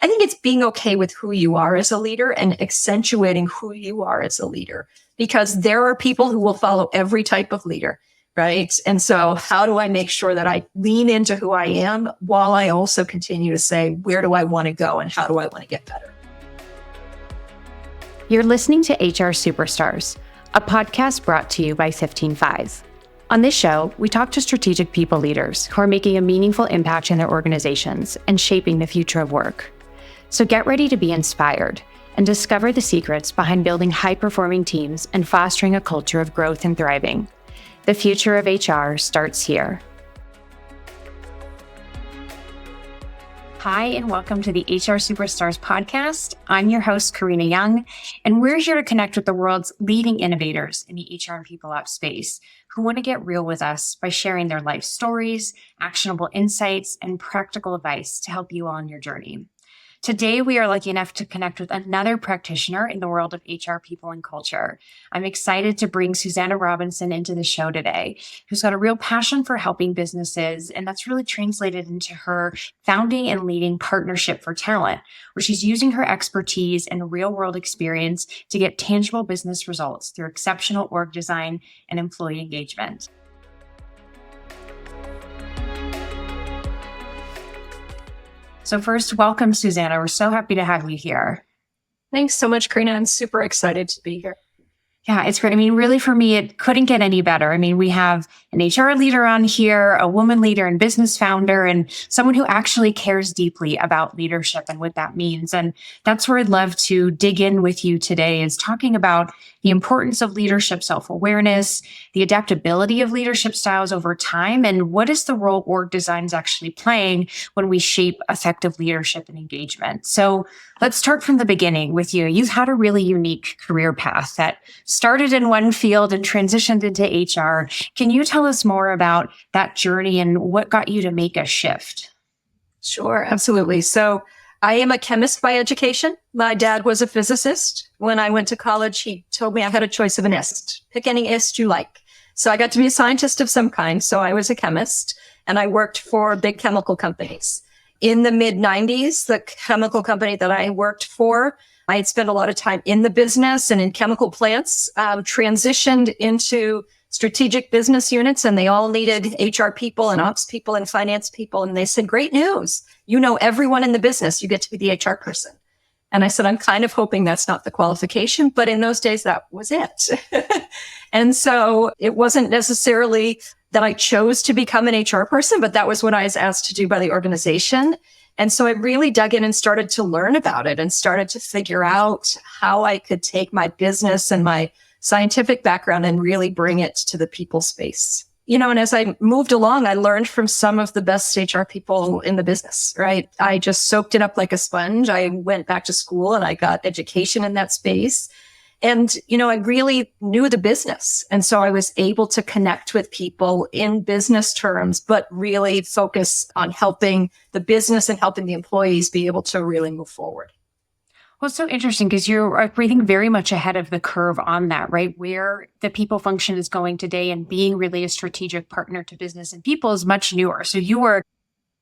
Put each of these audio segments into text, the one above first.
I think it's being okay with who you are as a leader and accentuating who you are as a leader, because there are people who will follow every type of leader, right? And so how do I make sure that I lean into who I am while I also continue to say, where do I want to go and how do I want to get better? You're listening to HR Superstars, a podcast brought to you by 15Five. On this show, we talk to strategic people leaders who are making a meaningful impact in their organizations and shaping the future of work. So get ready to be inspired and discover the secrets behind building high-performing teams and fostering a culture of growth and thriving. The future of HR starts here. Hi, and welcome to the HR Superstars podcast. I'm your host, Karina Young, and we're here to connect with the world's leading innovators in the HR and people ops space who want to get real with us by sharing their life stories, actionable insights, and practical advice to help you on your journey. Today, we are lucky enough to connect with another practitioner in the world of HR people and culture. I'm excited to bring Susannah Robinson into the show today, who's got a real passion for helping businesses, and that's really translated into her founding and leading Partnership for Talent, where she's using her expertise and real-world experience to get tangible business results through exceptional org design and employee engagement. So first, welcome, Susannah. We're so happy to have you here. Thanks so much, Karina. I'm super excited to be here. Yeah, it's great. I mean, really, for me, it couldn't get any better. I mean, we have an HR leader on here, a woman leader and business founder, and someone who actually cares deeply about leadership and what that means. And that's where I'd love to dig in with you today, is talking about the importance of leadership self-awareness, the adaptability of leadership styles over time, and what is the role org design is actually playing when we shape effective leadership and engagement. So let's start from the beginning with you. You've had a really unique career path that started in one field and transitioned into HR. Can you tell us more about that journey and what got you to make a shift? Sure, absolutely. So I am a chemist by education. My dad was a physicist. When I went to college, he told me I had a choice of an ist. Pick any ist you like. So I got to be a scientist of some kind. So I was a chemist, and I worked for big chemical companies. In the mid-90s, the chemical company that I worked for, I had spent a lot of time in the business and in chemical plants, transitioned into strategic business units, and they all needed HR people and ops people and finance people. And they said, great news. You know everyone in the business. You get to be the HR person. And I said, I'm kind of hoping that's not the qualification, but in those days, that was it. And so it wasn't necessarily that I chose to become an HR person, but that was what I was asked to do by the organization. And so I really dug in and started to learn about it and started to figure out how I could take my business and my scientific background and really bring it to the people space. You know, and as I moved along, I learned from some of the best HR people in the business, right? I just soaked it up like a sponge. I went back to school and I got education in that space. And, you know, I really knew the business. And so I was able to connect with people in business terms, but really focus on helping the business and helping the employees be able to really move forward. Well, it's so interesting because you're, I think, very much ahead of the curve on that, right? Where the people function is going today and being really a strategic partner to business and people is much newer. So you were,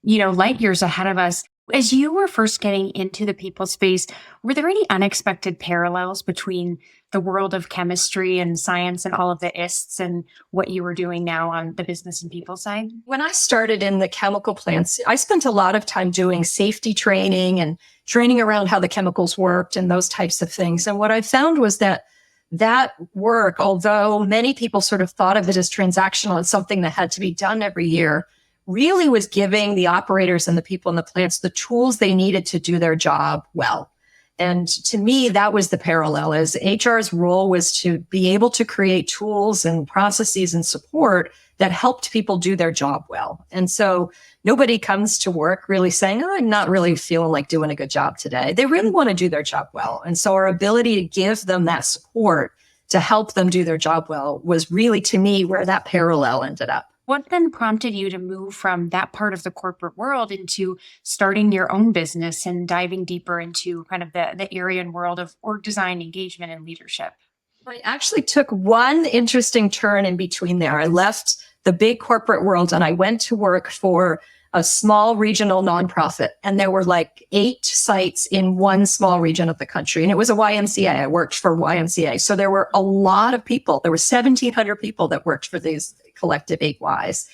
light years ahead of us. As you were first getting into the people space, were there any unexpected parallels between the world of chemistry and science and all of the ists and what you were doing now on the business and people side? When I started in the chemical plants, I spent a lot of time doing safety training and training around how the chemicals worked and those types of things. And what I found was that work, although many people sort of thought of it as transactional and something that had to be done every year, really was giving the operators and the people in the plants the tools they needed to do their job well. And to me, that was the parallel, as HR's role was to be able to create tools and processes and support that helped people do their job well. And so nobody comes to work really saying, oh, I'm not really feeling like doing a good job today. They really want to do their job well. And so our ability to give them that support to help them do their job well was really, to me, where that parallel ended up. What then prompted you to move from that part of the corporate world into starting your own business and diving deeper into kind of the area and world of org design, engagement, and leadership? I actually took one interesting turn in between there. I left the big corporate world and I went to work for a small regional nonprofit. And there were like 8 sites in one small region of the country. And it was a YMCA. I worked for YMCA. So there were a lot of people. There were 1,700 people that worked for these collective 8Ys.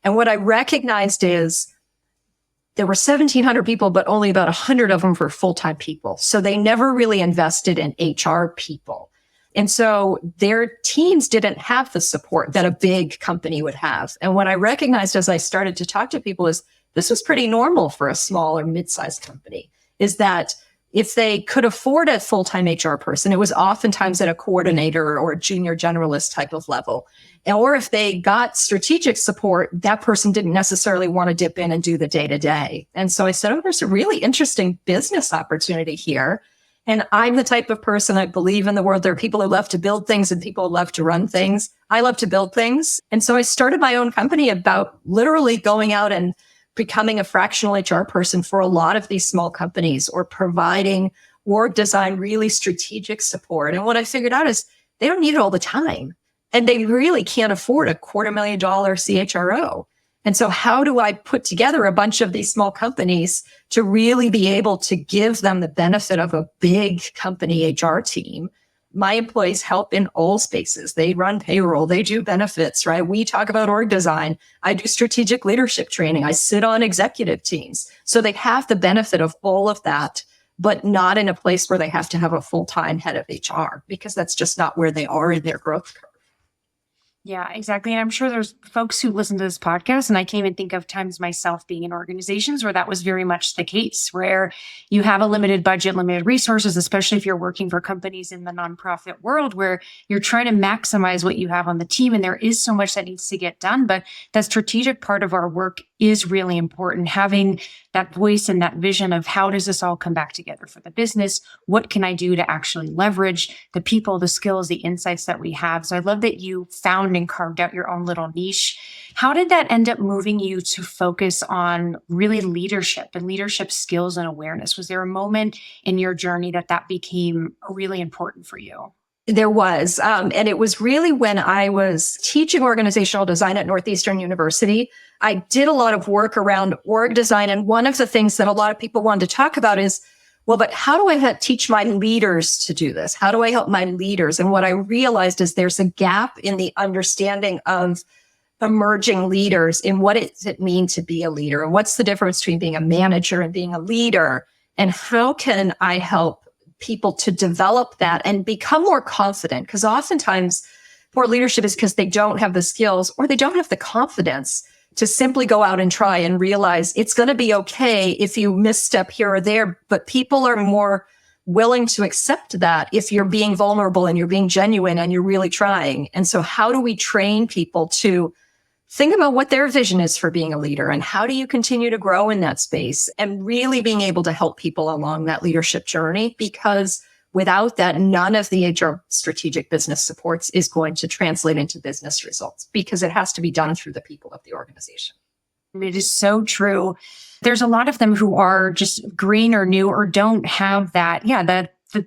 And what I recognized is there were 1,700 people, but only about 100 of them were full-time people. So they never really invested in HR people. And so their teams didn't have the support that a big company would have. And what I recognized as I started to talk to people is this was pretty normal for a small or mid-sized company, is that if they could afford a full-time HR person, it was oftentimes at a coordinator or a junior generalist type of level. Or if they got strategic support, that person didn't necessarily want to dip in and do the day-to-day. And so I said, oh, there's a really interesting business opportunity here. And I'm the type of person, I believe in the world. There are people who love to build things and people who love to run things. I love to build things. And so I started my own company about literally going out and becoming a fractional HR person for a lot of these small companies, or providing org design, really strategic support. And what I figured out is they don't need it all the time. And they really can't afford a $250,000 CHRO. And so how do I put together a bunch of these small companies to really be able to give them the benefit of a big company HR team? My employees help in all spaces. They run payroll. They do benefits, right? We talk about org design. I do strategic leadership training. I sit on executive teams. So they have the benefit of all of that, but not in a place where they have to have a full-time head of HR, because that's just not where they are in their growth curve. Yeah, exactly. And I'm sure there's folks who listen to this podcast, and I can even think of times myself being in organizations where that was very much the case, where you have a limited budget, limited resources, especially if you're working for companies in the nonprofit world, where you're trying to maximize what you have on the team. And there is so much that needs to get done, but that strategic part of our work is really important. Having that voice and that vision of how does this all come back together for the business? What can I do to actually leverage the people, the skills, the insights that we have? So I love that you found and carved out your own little niche. How did that end up moving you to focus on really leadership and leadership skills and awareness? Was there a moment in your journey that became really important for you? There was. And it was really when I was teaching organizational design at Northeastern University. I did a lot of work around org design. And one of the things that a lot of people wanted to talk about is, well, but how do I teach my leaders to do this? How do I help my leaders? And what I realized is there's a gap in the understanding of emerging leaders in what does it mean to be a leader? And what's the difference between being a manager and being a leader? And how can I help people to develop that and become more confident? Because oftentimes poor leadership is because they don't have the skills or they don't have the confidence to simply go out and try and realize it's going to be okay if you misstep here or there. But people are more willing to accept that if you're being vulnerable and you're being genuine and you're really trying. And so how do we train people to think about what their vision is for being a leader, and how do you continue to grow in that space, and really being able to help people along that leadership journey? Because without that, none of the HR strategic business supports is going to translate into business results, because it has to be done through the people of the organization. It is so true. There's a lot of them who are just green or new or don't have that,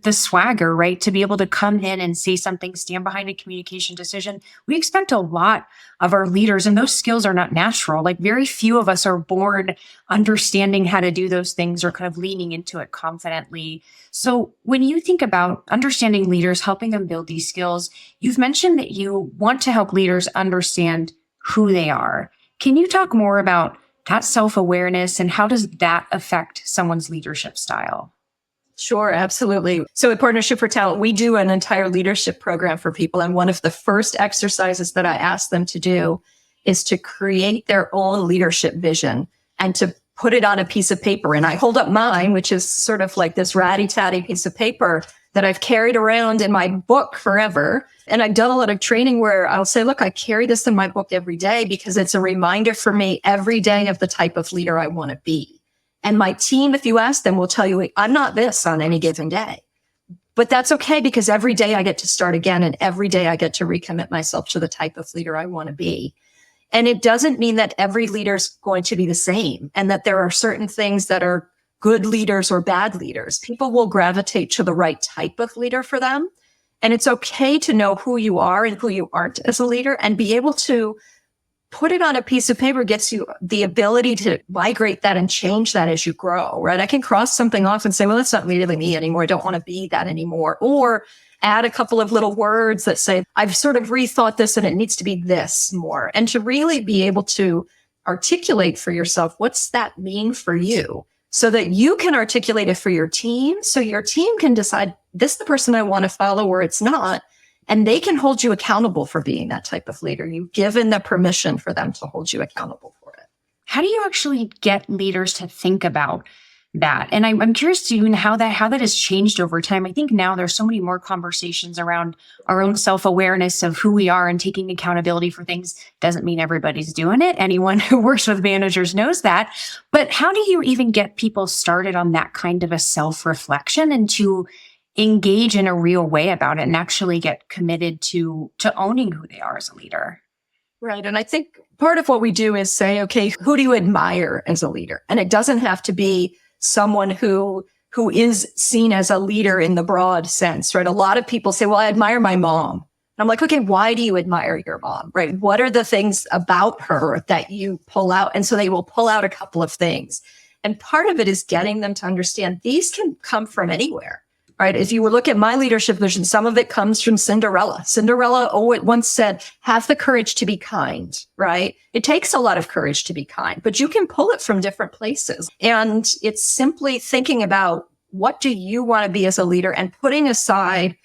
the swagger, right? To be able to come in and say something, stand behind a communication decision. We expect a lot of our leaders, and those skills are not natural. Like, very few of us are born understanding how to do those things or kind of leaning into it confidently. So when you think about understanding leaders, helping them build these skills, you've mentioned that you want to help leaders understand who they are. Can you talk more about that self-awareness, and how does that affect someone's leadership style? Sure, absolutely. So at Partnership for Talent, we do an entire leadership program for people. And one of the first exercises that I ask them to do is to create their own leadership vision and to put it on a piece of paper. And I hold up mine, which is sort of like this ratty-tatty piece of paper that I've carried around in my book forever. And I've done a lot of training where I'll say, look, I carry this in my book every day because it's a reminder for me every day of the type of leader I want to be. And my team, if you ask them, will tell you, I'm not this on any given day. But that's okay, because every day I get to start again, and every day I get to recommit myself to the type of leader I want to be. And it doesn't mean that every leader is going to be the same, and that there are certain things that are good leaders or bad leaders. People will gravitate to the right type of leader for them. And it's okay to know who you are and who you aren't as a leader, and be able to put it on a piece of paper gets you the ability to migrate that and change that as you grow, right? I can cross something off and say, well, that's not really me anymore. I don't want to be that anymore. Or add a couple of little words that say, I've sort of rethought this and it needs to be this more. And to really be able to articulate for yourself, what's that mean for you? So that you can articulate it for your team. So your team can decide, this is the person I want to follow or it's not. And they can hold you accountable for being that type of leader. You've given the permission for them to hold you accountable for it. How do you actually get leaders to think about that? And I'm curious to even how that has changed over time. I think now there's so many more conversations around our own self-awareness of who we are and taking accountability for things. Doesn't mean everybody's doing it. Anyone who works with managers knows that. But how do you even get people started on that kind of a self-reflection and to engage in a real way about it and actually get committed to owning who they are as a leader? Right. And I think part of what we do is say, okay, who do you admire as a leader? And it doesn't have to be someone who is seen as a leader in the broad sense, right? A lot of people say, well, I admire my mom. And I'm like, okay, why do you admire your mom, right? What are the things about her that you pull out? And so they will pull out a couple of things. And part of it is getting them to understand these can come from anywhere. Right. If you would look at my leadership vision, some of it comes from Cinderella. Cinderella once said, have the courage to be kind, right? It takes a lot of courage to be kind, but you can pull it from different places. And it's simply thinking about what do you want to be as a leader and putting aside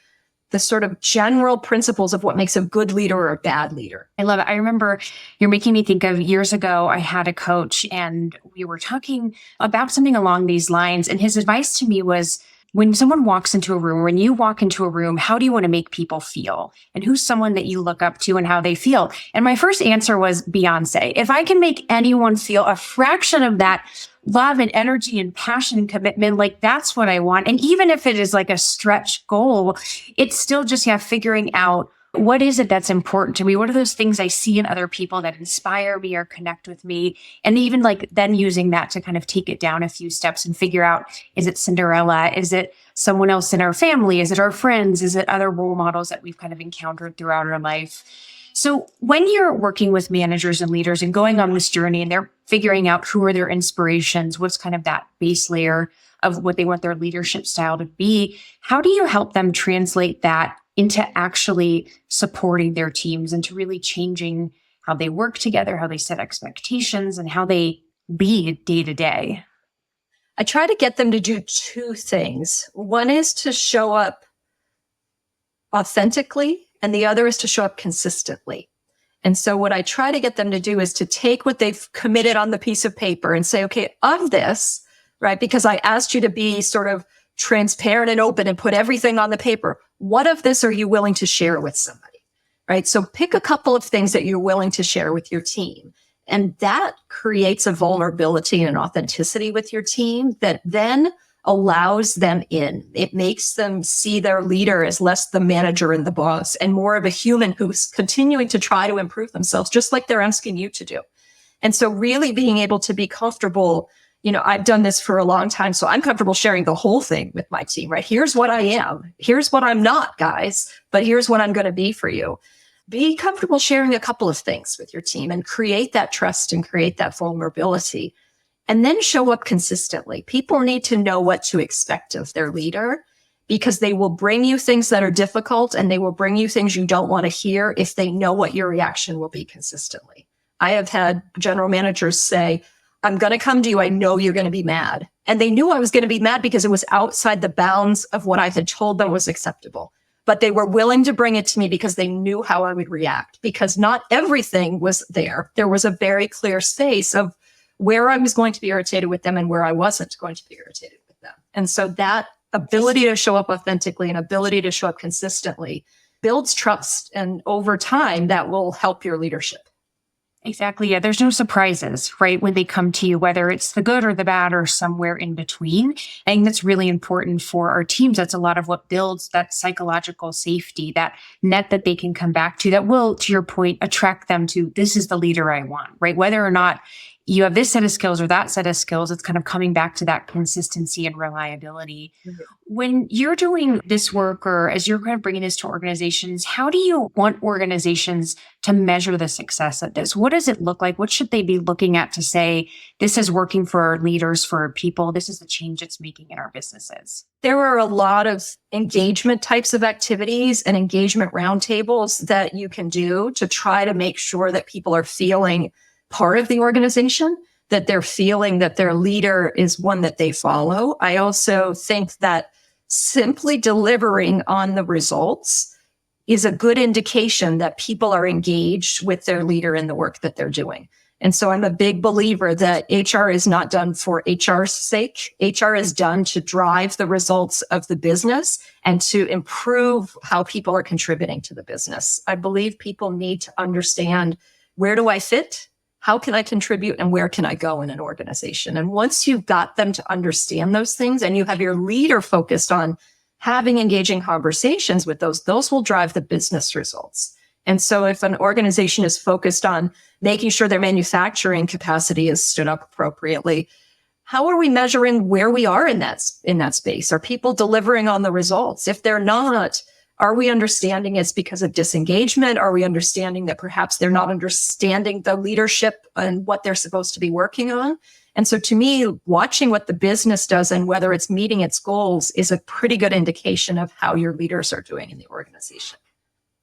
the sort of general principles of what makes a good leader or a bad leader. I love it. I remember you're making me think of years ago, I had a coach and we were talking about something along these lines. And his advice to me was, when someone walks into a room, when you walk into a room, how do you want to make people feel? And who's someone that you look up to and how they feel? And my first answer was Beyonce. If I can make anyone feel a fraction of that love and energy and passion and commitment, like that's what I want. And even if it is like a stretch goal, it's still just, figuring out what is it that's important to me? What are those things I see in other people that inspire me or connect with me? And even like then using that to kind of take it down a few steps and figure out, is it Cinderella? Is it someone else in our family? Is it our friends? Is it other role models that we've kind of encountered throughout our life? So when you're working with managers and leaders and going on this journey and they're figuring out who are their inspirations, what's kind of that base layer of what they want their leadership style to be, how do you help them translate that into actually supporting their teams and to really changing how they work together, how they set expectations, and how they lead day to day? I try to get them to do two things. One is to show up authentically, and the other is to show up consistently. And so what I try to get them to do is to take what they've committed on the piece of paper and say, okay, of this, right? Because I asked you to be sort of transparent and open and put everything on the paper. What of this are you willing to share with somebody, right? So pick a couple of things that you're willing to share with your team. And that creates a vulnerability and authenticity with your team that then allows them in. It makes them see their leader as less the manager and the boss and more of a human who's continuing to try to improve themselves, just like they're asking you to do. And so really being able to be comfortable, I've done this for a long time, so I'm comfortable sharing the whole thing with my team, right? Here's what I am. Here's what I'm not, guys, but here's what I'm going to be for you. Be comfortable sharing a couple of things with your team and create that trust and create that vulnerability. And then show up consistently. People need to know what to expect of their leader because they will bring you things that are difficult and they will bring you things you don't want to hear if they know what your reaction will be consistently. I have had general managers say, I'm going to come to you. I know you're going to be mad. And they knew I was going to be mad because it was outside the bounds of what I had told them was acceptable. But they were willing to bring it to me because they knew how I would react, because not everything was there. There was a very clear space of where I was going to be irritated with them and where I wasn't going to be irritated with them. And so that ability to show up authentically and ability to show up consistently builds trust. And over time, that will help your leadership. Exactly. Yeah. There's no surprises, right? When they come to you, whether it's the good or the bad or somewhere in between. I think that's really important for our teams. That's a lot of what builds that psychological safety, that net that they can come back to that will, to your point, attract them to, this is the leader I want, right? Whether or not you have this set of skills or that set of skills. It's kind of coming back to that consistency and reliability. Mm-hmm. When you're doing this work or as you're kind of bringing this to organizations, how do you want organizations to measure the success of this? What does it look like? What should they be looking at to say, this is working for our leaders, for our people? This is the change it's making in our businesses. There are a lot of engagement types of activities and engagement roundtables that you can do to try to make sure that people are feeling part of the organization, that they're feeling that their leader is one that they follow. I also think that simply delivering on the results is a good indication that people are engaged with their leader in the work that they're doing. And so I'm a big believer that HR is not done for HR's sake. HR is done to drive the results of the business and to improve how people are contributing to the business. I believe people need to understand, where do I fit? How can I contribute, and where can I go in an organization? And once you've got them to understand those things and you have your leader focused on having engaging conversations with those will drive the business results. And so if an organization is focused on making sure their manufacturing capacity is stood up appropriately, how are we measuring where we are in that space? Are people delivering on the results? If they're not, are we understanding it's because of disengagement? Are we understanding that perhaps they're not understanding the leadership and what they're supposed to be working on? And so to me, watching what the business does and whether it's meeting its goals is a pretty good indication of how your leaders are doing in the organization.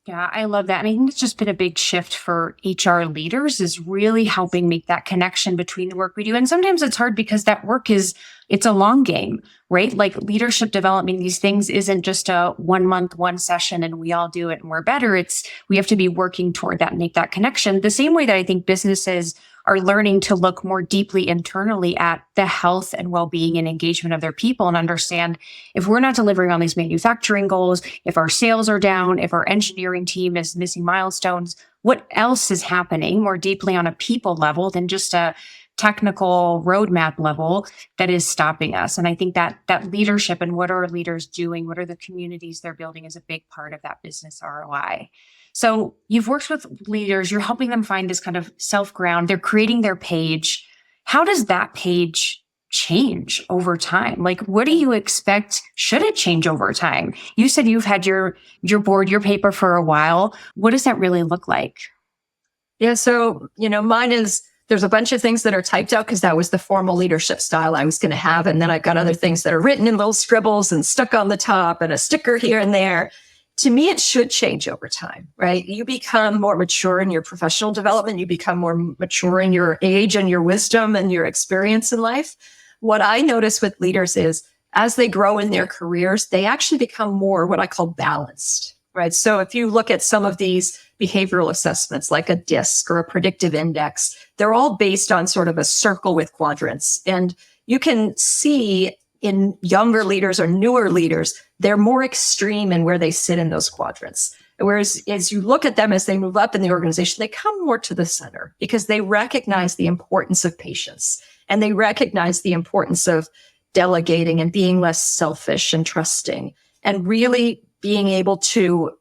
Yeah, I love that. And I think it's just been a big shift for HR leaders, is really helping make that connection between the work we do. And sometimes it's hard because that work it's a long game, right? Like leadership development, these things isn't just a 1 month, one session and we all do it and we're better. We have to be working toward that and make that connection. The same way that I think businesses are learning to look more deeply internally at the health and well-being and engagement of their people and understand, if we're not delivering on these manufacturing goals, if our sales are down, if our engineering team is missing milestones, what else is happening more deeply on a people level than just a technical roadmap level that is stopping us? And I think that leadership and what are leaders doing, what are the communities they're building, is a big part of that business ROI. So you've worked with leaders, you're helping them find this kind of self-ground, they're creating their page. How does that page change over time? Like, what do you expect? Should it change over time? You said you've had your board, your paper for a while. What does that really look like? Yeah. So, mine is, there's a bunch of things that are typed out because that was the formal leadership style I was going to have. And then I've got other things that are written in little scribbles and stuck on the top and a sticker here and there. To me, it should change over time, right? You become more mature in your professional development. You become more mature in your age and your wisdom and your experience in life. What I notice with leaders is, as they grow in their careers, they actually become more what I call balanced, right? So if you look at some of these behavioral assessments, like a DISC or a predictive index, they're all based on sort of a circle with quadrants. And you can see in younger leaders or newer leaders, they're more extreme in where they sit in those quadrants. Whereas as you look at them as they move up in the organization, they come more to the center because they recognize the importance of patience and they recognize the importance of delegating and being less selfish and trusting and really being able to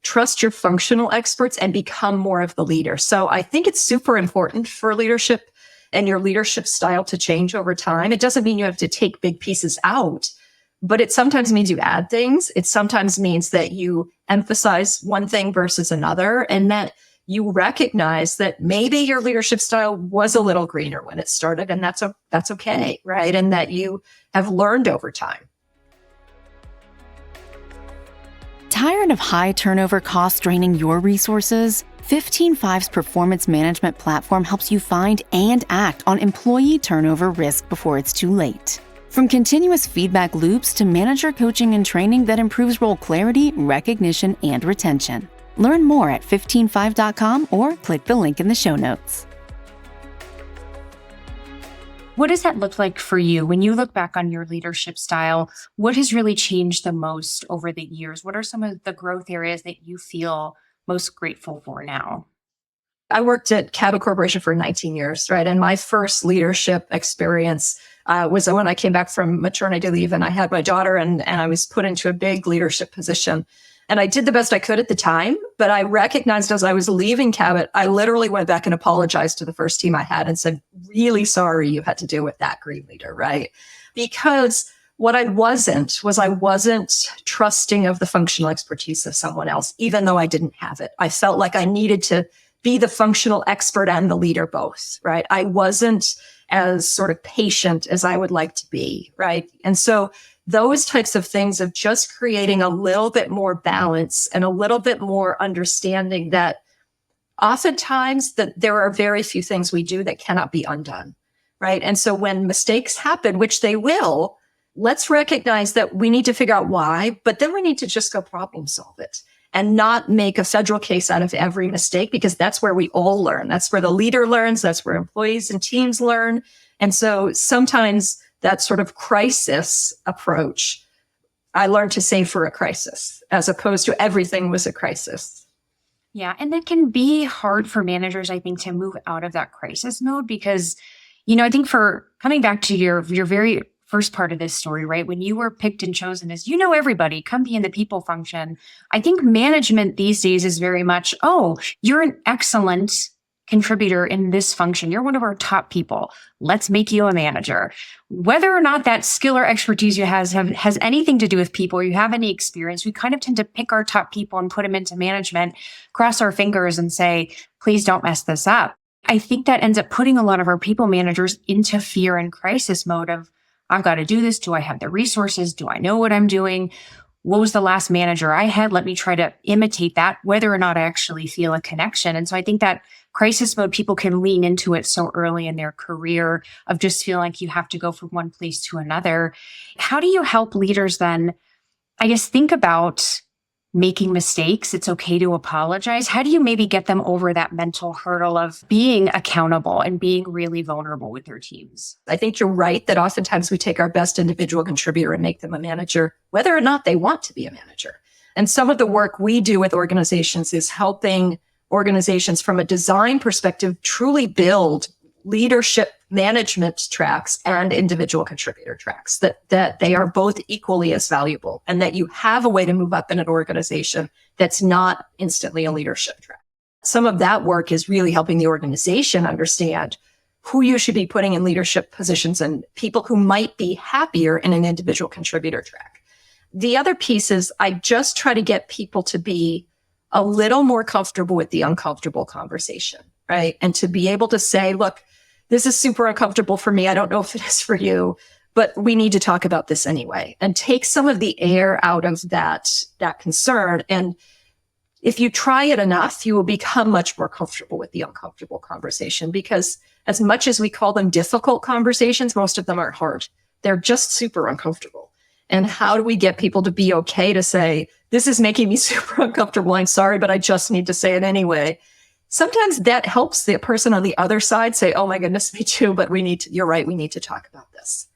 trust your functional experts and become more of the leader. So I think it's super important for leadership and your leadership style to change over time. It doesn't mean you have to take big pieces out, but it sometimes means you add things. It sometimes means that you emphasize one thing versus another, and that you recognize that maybe your leadership style was a little greener when it started, and that's okay, right? And that you have learned over time. Tired of high turnover costs draining your resources? 15Five's performance management platform helps you find and act on employee turnover risk before it's too late. From continuous feedback loops to manager coaching and training that improves role clarity, recognition, and retention. Learn more at 15five.com or click the link in the show notes. What does that look like for you? When you look back on your leadership style, what has really changed the most over the years? What are some of the growth areas that you feel most grateful for now? I worked at Cabot Corporation for 19 years, right? And my first leadership experience was when I came back from maternity leave and I had my daughter and I was put into a big leadership position. And I did the best I could at the time, But I recognized as I was leaving Cabot, I literally went back and apologized to the first team I had and said, really sorry you had to deal with that great leader, right? Because what I wasn't trusting of the functional expertise of someone else, even though I didn't have it. I felt like I needed to be the functional expert and the leader both, right? I wasn't as sort of patient as I would like to be, right? And so those types of things of just creating a little bit more balance and a little bit more understanding that oftentimes that there are very few things we do that cannot be undone, right? And so when mistakes happen, which they will, let's recognize that we need to figure out why, but then we need to just go problem solve it and not make a federal case out of every mistake, because that's where we all learn. That's where the leader learns. That's where employees and teams learn. And so sometimes that sort of crisis approach, I learned to say for a crisis, as opposed to everything was a crisis. Yeah. And that can be hard for managers, I think, to move out of that crisis mode because, I think for coming back to your very first part of this story, right? When you were picked and chosen as, everybody, come be in the people function. I think management these days is very much, oh, you're an excellent contributor in this function. You're one of our top people. Let's make you a manager. Whether or not that skill or expertise you has anything to do with people, or you have any experience, we kind of tend to pick our top people and put them into management, cross our fingers and say, please don't mess this up. I think that ends up putting a lot of our people managers into fear and crisis mode of, I've got to do this. Do I have the resources? Do I know what I'm doing? What was the last manager I had? Let me try to imitate that, whether or not I actually feel a connection. And so I think that crisis mode, people can lean into it so early in their career of just feeling like you have to go from one place to another. How do you help leaders then, I guess, think about making mistakes? It's okay to apologize. How do you maybe get them over that mental hurdle of being accountable and being really vulnerable with their teams? I think you're right that oftentimes we take our best individual contributor and make them a manager, whether or not they want to be a manager. And some of the work we do with organizations is helping organizations from a design perspective truly build leadership management tracks and individual contributor tracks, that they are both equally as valuable, and that you have a way to move up in an organization that's not instantly a leadership track. Some of that work is really helping the organization understand who you should be putting in leadership positions and people who might be happier in an individual contributor track. The other piece is I just try to get people to be a little more comfortable with the uncomfortable conversation, right? And to be able to say, look, this is super uncomfortable for me. I don't know if it is for you, but we need to talk about this anyway, and take some of the air out of that concern. And if you try it enough, you will become much more comfortable with the uncomfortable conversation, because as much as we call them difficult conversations, most of them aren't hard. They're just super uncomfortable. And how do we get people to be okay to say, this is making me super uncomfortable. I'm sorry, but I just need to say it anyway. Sometimes that helps the person on the other side say, oh my goodness, me too, but you're right, we need to talk about this.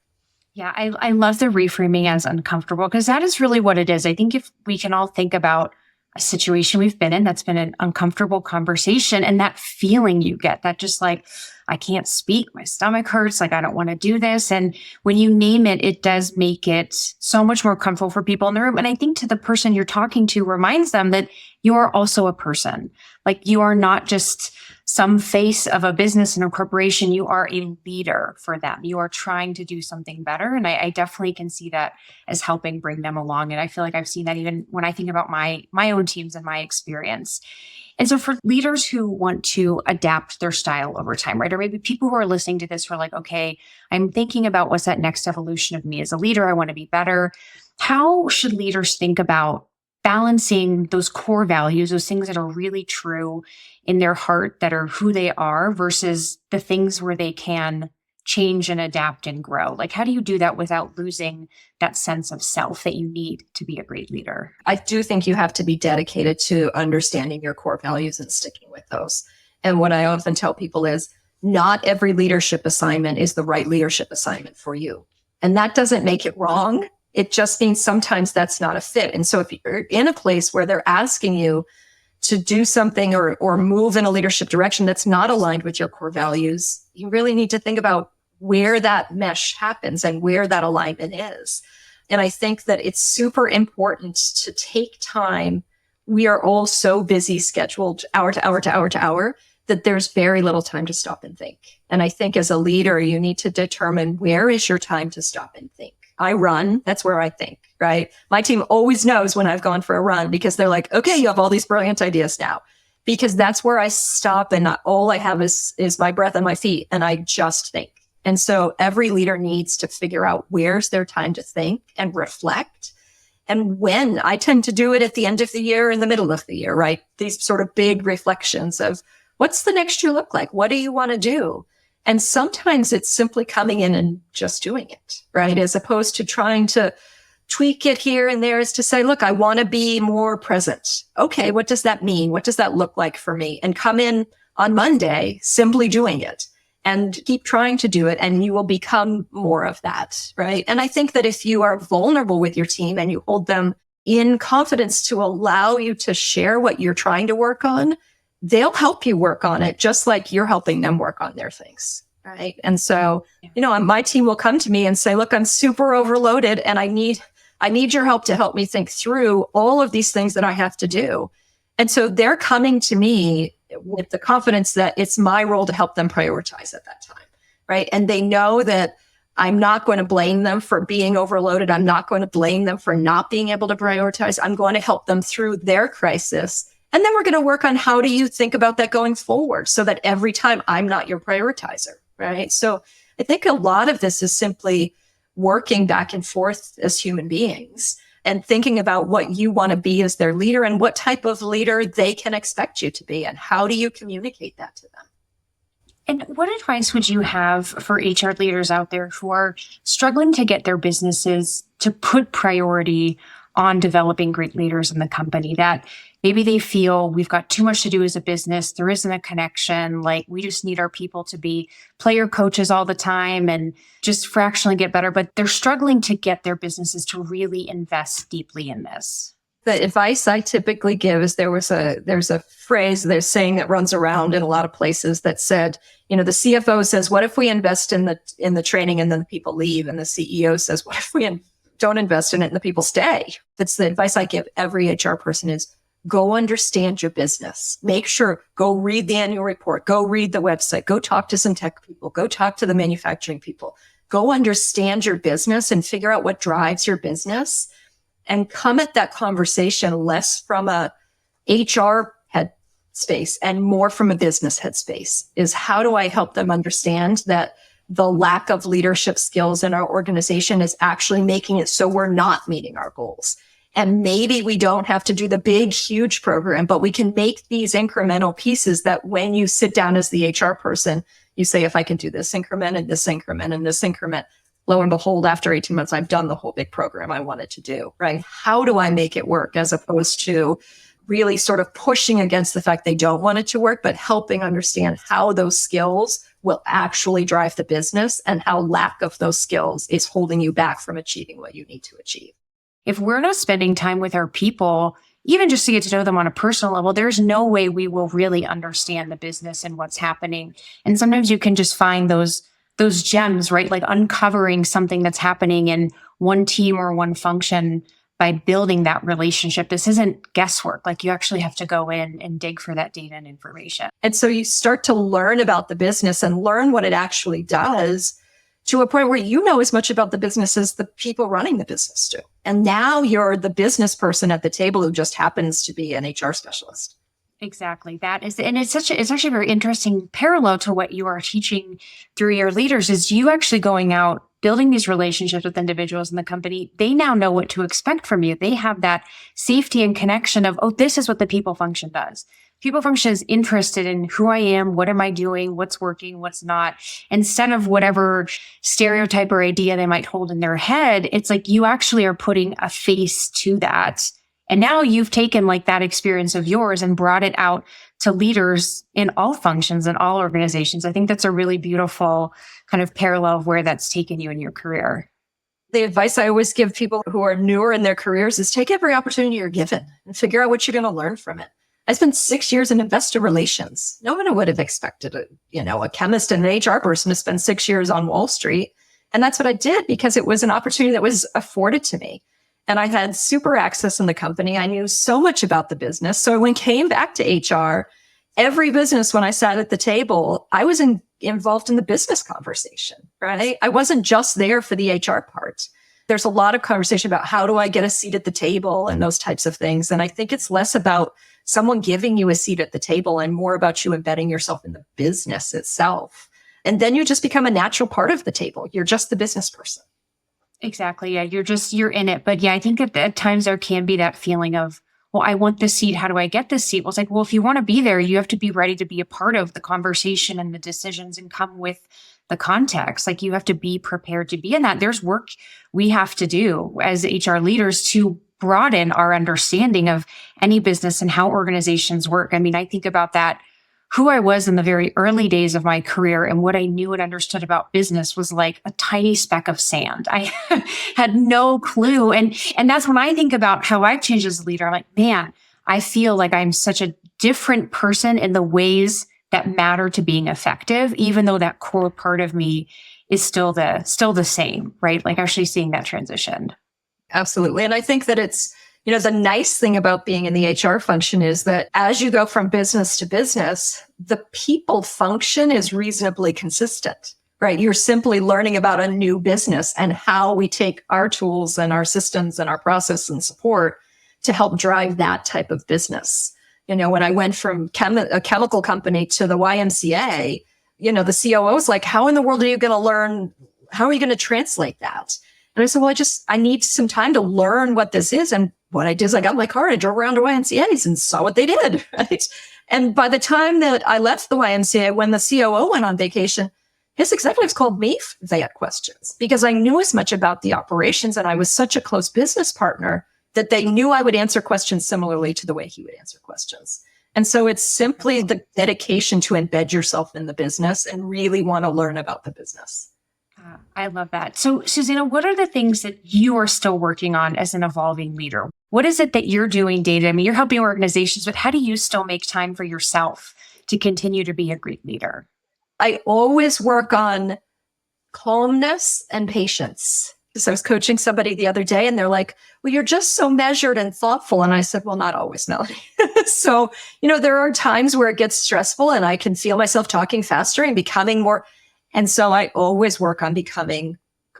Yeah, I love the reframing as uncomfortable, because that is really what it is. I think if we can all think about a situation we've been in that's been an uncomfortable conversation, and that feeling you get, that just like, I can't speak, my stomach hurts, like I don't want to do this. And when you name it, it does make it so much more comfortable for people in the room. And I think to the person you're talking to reminds them that you are also a person. Like you are not just some face of a business and a corporation. You are a leader for them. You are trying to do something better. And I definitely can see that as helping bring them along. And I feel like I've seen that even when I think about my own teams and my experience. And so for leaders who want to adapt their style over time, right? Or maybe people who are listening to this who are like, okay, I'm thinking about what's that next evolution of me as a leader. I want to be better. How should leaders think about balancing those core values, those things that are really true in their heart, that are who they are, versus the things where they can change and adapt and grow? Like, how do you do that without losing that sense of self that you need to be a great leader? I do think you have to be dedicated to understanding your core values and sticking with those. And what I often tell people is not every leadership assignment is the right leadership assignment for you. And that doesn't make it wrong. It just means sometimes that's not a fit. And so if you're in a place where they're asking you to do something or move in a leadership direction that's not aligned with your core values, you really need to think about where that mesh happens and where that alignment is. And I think that it's super important to take time we are all so busy scheduled hour to hour to hour to hour that there's very little time to stop and think. And I think as a leader, you need to determine where is your time to stop and think. I run, that's where I think, right? My team always knows when I've gone for a run because they're like, okay, you have all these brilliant ideas now. Because that's where I stop and all I have is my breath and my feet and I just think. And so every leader needs to figure out where's their time to think and reflect. And when I tend to do it at the end of the year, in the middle of the year, right? These sort of big reflections of what's the next year look like? What do you want to do? And sometimes it's simply coming in and just doing it, right? As opposed to trying to tweak it here and there, is to say, look, I want to be more present. Okay, what does that mean? What does that look like for me? And come in on Monday, simply doing it and keep trying to do it. And you will become more of that, right? And I think that if you are vulnerable with your team and you hold them in confidence to allow you to share what you're trying to work on, they'll help you work on it, just like you're helping them work on their things, right? And so, my team will come to me and say, look, I'm super overloaded and I need your help to help me think through all of these things that I have to do. And so they're coming to me with the confidence that it's my role to help them prioritize at that time, right? And they know that I'm not going to blame them for being overloaded. I'm not going to blame them for not being able to prioritize. I'm going to help them through their crisis. And then we're going to work on how do you think about that going forward so that every time I'm not your prioritizer, right? So I think a lot of this is simply working back and forth as human beings and thinking about what you want to be as their leader and what type of leader they can expect you to be and how do you communicate that to them. And what advice would you have for HR leaders out there who are struggling to get their businesses to put priority on developing great leaders in the company, that maybe they feel we've got too much to do as a business, there isn't a connection, like we just need our people to be player coaches all the time and just fractionally get better, but they're struggling to get their businesses to really invest deeply in this? The advice I typically give is there's a phrase, there's saying that runs around in a lot of places that said, the CFO says, what if we invest in the training and then the people leave? And the CEO says, what if we don't invest in it and the people stay? That's the advice I give every HR person is go understand your business. Make sure, go read the annual report, go read the website, go talk to some tech people, go talk to the manufacturing people, go understand your business and figure out what drives your business and come at that conversation less from a HR head space and more from a business head space. Is how do I help them understand that the lack of leadership skills in our organization is actually making it so we're not meeting our goals. And maybe we don't have to do the big, huge program, but we can make these incremental pieces that when you sit down as the HR person, you say, if I can do this increment and this increment and this increment, lo and behold, after 18 months, I've done the whole big program I wanted to do, right? How do I make it work as opposed to really sort of pushing against the fact they don't want it to work, but helping understand how those skills will actually drive the business and how lack of those skills is holding you back from achieving what you need to achieve. If we're not spending time with our people, even just to get to know them on a personal level, there's no way we will really understand the business and what's happening. And sometimes you can just find those gems, right? Like uncovering something that's happening in one team or one function by building that relationship. This isn't guesswork. Like you actually have to go in and dig for that data and information. And so you start to learn about the business and learn what it actually does to a point where you know as much about the business as the people running the business do. And now you're the business person at the table who just happens to be an HR specialist. Exactly. That is, and it's actually a very interesting parallel to what you are teaching through your leaders is you actually going out, building these relationships with individuals in the company. They now know what to expect from you. They have that safety and connection of, oh, this is what the people function does. People function is interested in who I am, what am I doing, what's working, what's not, instead of whatever stereotype or idea they might hold in their head. It's like you actually are putting a face to that. And now you've taken like that experience of yours and brought it out to leaders in all functions and all organizations. I think that's a really beautiful kind of parallel of where that's taken you in your career. The advice I always give people who are newer in their careers is take every opportunity you're given and figure out what you're going to learn from it. I spent 6 years in investor relations. No one would have expected a chemist and an HR person to spend 6 years on Wall Street. And that's what I did because it was an opportunity that was afforded to me. and I had super access in the company. I knew so much about the business. So when I came back to HR, every business, when I sat at the table, I was involved in the business conversation, right? I wasn't just there for the HR part. There's a lot of conversation about how do I get a seat at the table and those types of things. And I think it's less about someone giving you a seat at the table and more about you embedding yourself in the business itself. And then you just become a natural part of the table. You're just the business person. Exactly. Yeah. You're in it. But yeah, I think at times there can be that feeling of, well, I want this seat. How do I get this seat? Well, it's like, well, if you want to be there, you have to be ready to be a part of the conversation and the decisions and come with the context. Like you have to be prepared to be in that. There's work we have to do as HR leaders to broaden our understanding of any business and how organizations work. I mean, I think about that. Who I was in the very early days of my career and what I knew and understood about business was like a tiny speck of sand. I had no clue. And that's when I think about how I've changed as a leader. I'm like, man, I feel like I'm such a different person in the ways that matter to being effective, even though that core part of me is still the same, right? Like actually seeing that transition. Absolutely. And I think that it's, the nice thing about being in the HR function is that as you go from business to business, the people function is reasonably consistent, right? You're simply learning about a new business and how we take our tools and our systems and our process and support to help drive that type of business. When I went from a chemical company to the YMCA, the COO was like, how in the world are you going to learn? How are you going to translate that? And I said, well, I need some time to learn what this is. And what I did is I got my car, I drove around to YMCAs and saw what they did. Right? And by the time that I left the YMCA, when the COO went on vacation, his executives called me if they had questions because I knew as much about the operations and I was such a close business partner that they knew I would answer questions similarly to the way he would answer questions. And so it's simply the dedication to embed yourself in the business and really want to learn about the business. I love that. So, Susannah, what are the things that you are still working on as an evolving leader? What is it that you're doing day-to-day? I mean, you're helping organizations, but how do you still make time for yourself to continue to be a great leader? I always work on calmness and patience. So I was coaching somebody the other day and they're like, well, you're just so measured and thoughtful. And I said, well, not always, Melanie. So, there are times where it gets stressful and I can feel myself talking faster and becoming more. And so I always work on becoming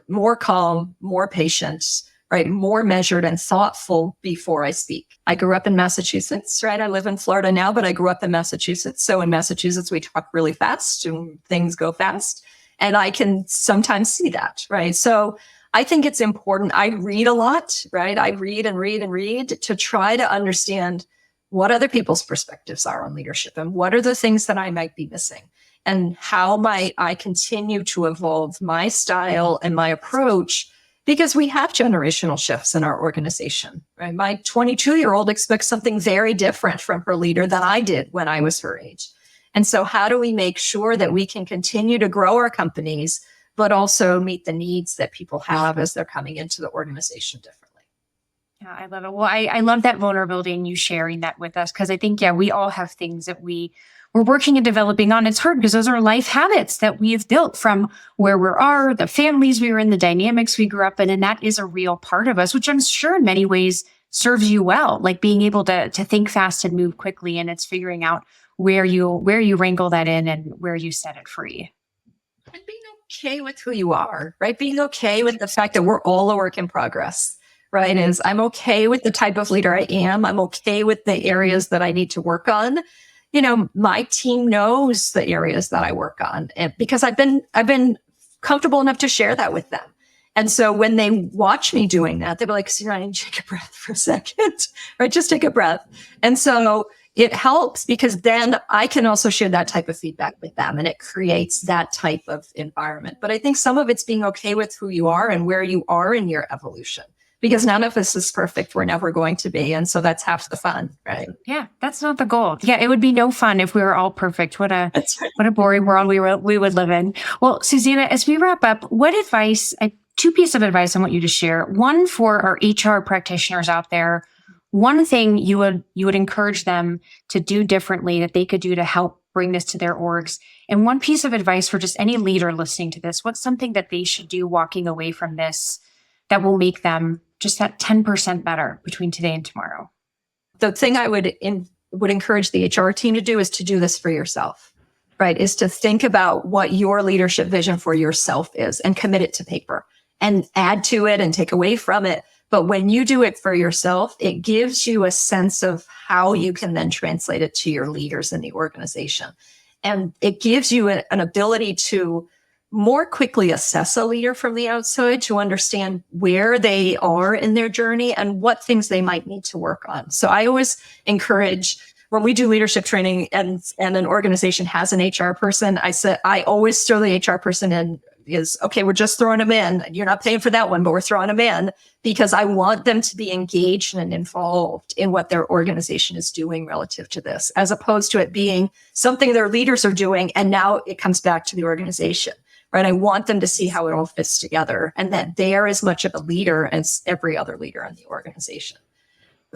more calm, more patient, right? More measured and thoughtful before I speak. I grew up in Massachusetts, right? I live in Florida now, but I grew up in Massachusetts. So in Massachusetts, we talk really fast and things go fast. And I can sometimes see that, right? So I think it's important. I read a lot, right? I read and read and read to try to understand what other people's perspectives are on leadership and what are the things that I might be missing. And how might I continue to evolve my style and my approach? Because we have generational shifts in our organization, right? My 22-year-old expects something very different from her leader than I did when I was her age. And so how do we make sure that we can continue to grow our companies, but also meet the needs that people have as they're coming into the organization differently? Yeah, I love it. Well, I love that vulnerability and you sharing that with us because I think, we all have things that we're working and developing on. It's hard because those are life habits that we've built from where we are, the families we were in, the dynamics we grew up in. And that is a real part of us, which I'm sure in many ways serves you well, like being able to think fast and move quickly. And it's figuring out where you wrangle that in and where you set it free. And being okay with who you are, right? Being okay with the fact that we're all a work in progress, right? Is I'm okay with the type of leader I am. I'm okay with the areas that I need to work on. My team knows the areas that I work on because I've been comfortable enough to share that with them. And so when they watch me doing that, they'll be like, I need to take a breath for a second, right? Just take a breath. And so it helps because then I can also share that type of feedback with them and it creates that type of environment. But I think some of it's being okay with who you are and where you are in your evolution. Because none of us is perfect. We're never going to be. And so that's half the fun, right? Yeah, that's not the goal. Yeah, it would be no fun if we were all perfect. What a boring world we would live in. Well, Susannah, as we wrap up, what advice, two pieces of advice I want you to share. One for our HR practitioners out there. One thing you would encourage them to do differently that they could do to help bring this to their orgs. And one piece of advice for just any leader listening to this. What's something that they should do walking away from this that will make them just that 10% better between today and tomorrow? The thing I would encourage the HR team to do is to do this for yourself, right? Is to think about what your leadership vision for yourself is and commit it to paper and add to it and take away from it. But when you do it for yourself, it gives you a sense of how you can then translate it to your leaders in the organization. And it gives you an ability to more quickly assess a leader from the outside, to understand where they are in their journey and what things they might need to work on. So I always encourage, when we do leadership training and an organization has an HR person, I always throw the HR person in is, okay, we're just throwing them in. You're not paying for that one, but we're throwing them in because I want them to be engaged and involved in what their organization is doing relative to this, as opposed to it being something their leaders are doing. And now it comes back to the organization, right? I want them to see how it all fits together and that they are as much of a leader as every other leader in the organization.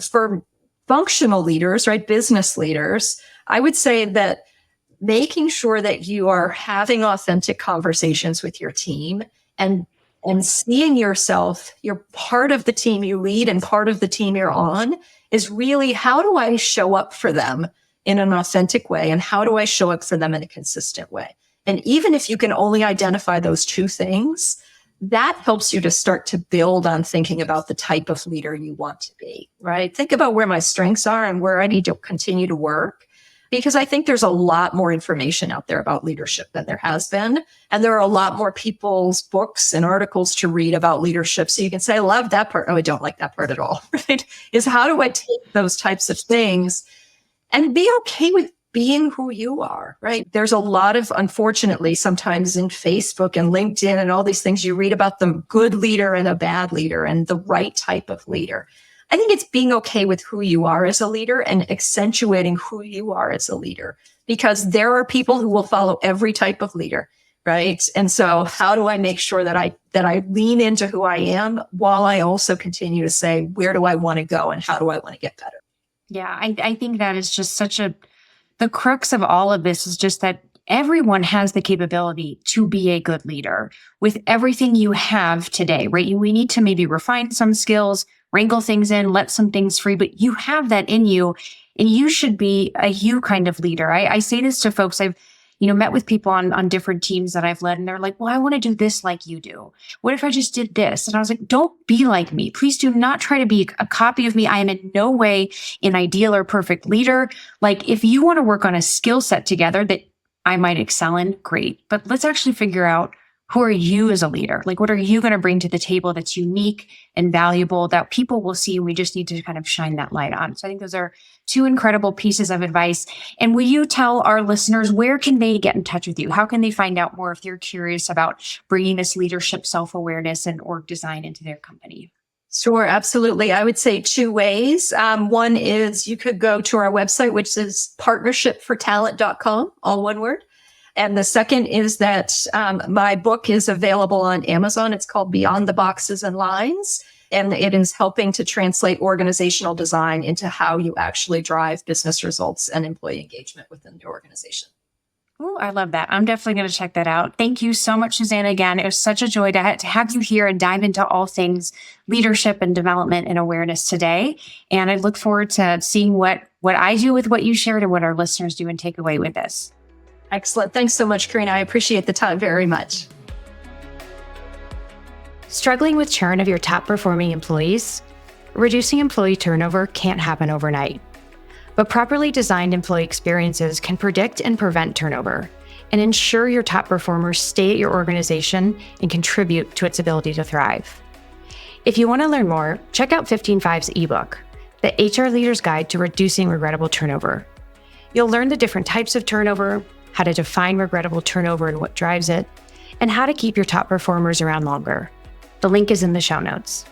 For functional leaders, right, business leaders, I would say that making sure that you are having authentic conversations with your team and seeing yourself, you're part of the team you lead and part of the team you're on, is really, how do I show up for them in an authentic way? And how do I show up for them in a consistent way? And even if you can only identify those two things, that helps you to start to build on thinking about the type of leader you want to be, right? Think about where my strengths are and where I need to continue to work. Because I think there's a lot more information out there about leadership than there has been. And there are a lot more people's books and articles to read about leadership. So you can say, I love that part. Oh, I don't like that part at all, right? Is how do I take those types of things and be okay with being who you are, right? There's a lot of, unfortunately, sometimes in Facebook and LinkedIn and all these things, you read about the good leader and a bad leader and the right type of leader. I think it's being okay with who you are as a leader and accentuating who you are as a leader, because there are people who will follow every type of leader, right? And so how do I make sure that I lean into who I am while I also continue to say, where do I want to go and how do I want to get better? Yeah, I think that is just the crux of all of this is just that everyone has the capability to be a good leader with everything you have today, right? We need to maybe refine some skills, wrangle things in, let some things free, but you have that in you and you should be a you kind of leader. I say this to folks. I've, met with people on different teams that I've led and they're like, well, I want to do this like you do. What if I just did this? And I was like, don't be like me. Please do not try to be a copy of me. I am in no way an ideal or perfect leader. Like if you want to work on a skill set together that I might excel in, great. But let's actually figure out, who are you as a leader? Like, what are you going to bring to the table that's unique and valuable that people will see? We just need to kind of shine that light on. So I think those are two incredible pieces of advice. And will you tell our listeners, where can they get in touch with you? How can they find out more if they're curious about bringing this leadership, self-awareness, and org design into their company? Sure, absolutely. I would say two ways. One is you could go to our website, which is partnershipfortalent.com, all one word. And the second is that my book is available on Amazon. It's called Beyond the Boxes and Lines. And it is helping to translate organizational design into how you actually drive business results and employee engagement within the organization. Oh, I love that. I'm definitely going to check that out. Thank you so much, Susannah. Again, it was such a joy to have you here and dive into all things leadership and development and awareness today. And I look forward to seeing what I do with what you shared and what our listeners do and take away with this. Excellent. Thanks so much, Karina. I appreciate the time very much. Struggling with churn of your top performing employees? Reducing employee turnover can't happen overnight. But properly designed employee experiences can predict and prevent turnover and ensure your top performers stay at your organization and contribute to its ability to thrive. If you want to learn more, check out 15.5's ebook, The HR Leader's Guide to Reducing Regrettable Turnover. You'll learn the different types of turnover, how to define regrettable turnover and what drives it, and how to keep your top performers around longer. The link is in the show notes.